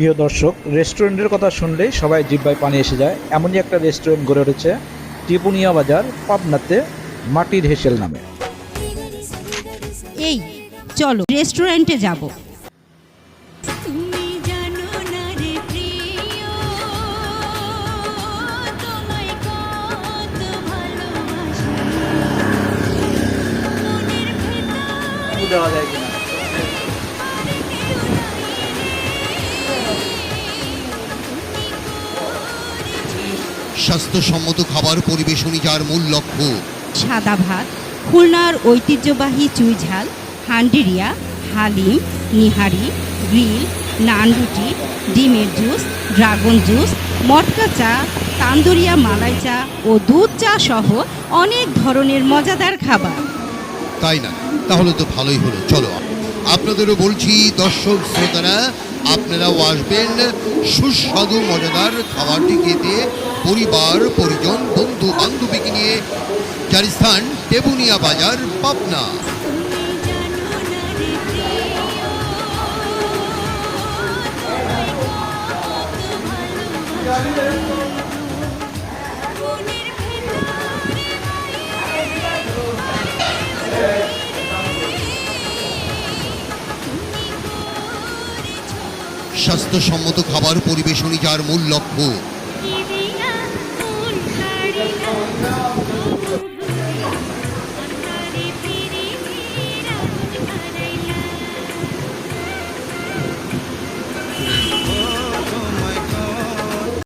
প্রিয় দর্শক, রেস্টুরেন্টের কথা শুনলেই সবাই জিহ্বায় পানি এসে যায়। এমনই একটা রেস্টুরেন্ট গড়ে উঠেছে ত্রিপুনিয়া বাজার, পাবনাতে, মাটির হেসেল নামে। এই চলো রেস্টুরেন্টে যাব। দেওয়া যায় কিনা? স্বাস্থ্যসম্মত খাবার পরিবেশনই যার মূল লক্ষ্য। সাদা ভাত, খুলনার ঐতিহ্যবাহী চুইঝাল, হান্ডিরিয়া, হালিম, নিহারি, গ্রিল, নান রুটি, ডিমের জুস, ড্রাগন জুস, মটকা চা, তান্দুরিয়া মালাই চা ও দুধ চা সহ অনেক ধরনের মজাদার খাবার। তাই না? তাহলে তো ভালোই হলো। চলো, আপনাদেরও বলছি দর্শক শ্রোতারা, আপনারাও আসবেন সুস্বাদু মজাদার খাবারটি খেতে পরিবার, পরিজন, বন্ধু বান্ধবীকে নিয়ে, যার স্থান ত্রিপুনিয়া বাজার, পাবনা। স্বাস্থ্যসম্মত খাবার পরিবেশনই যার মূল লক্ষ্য।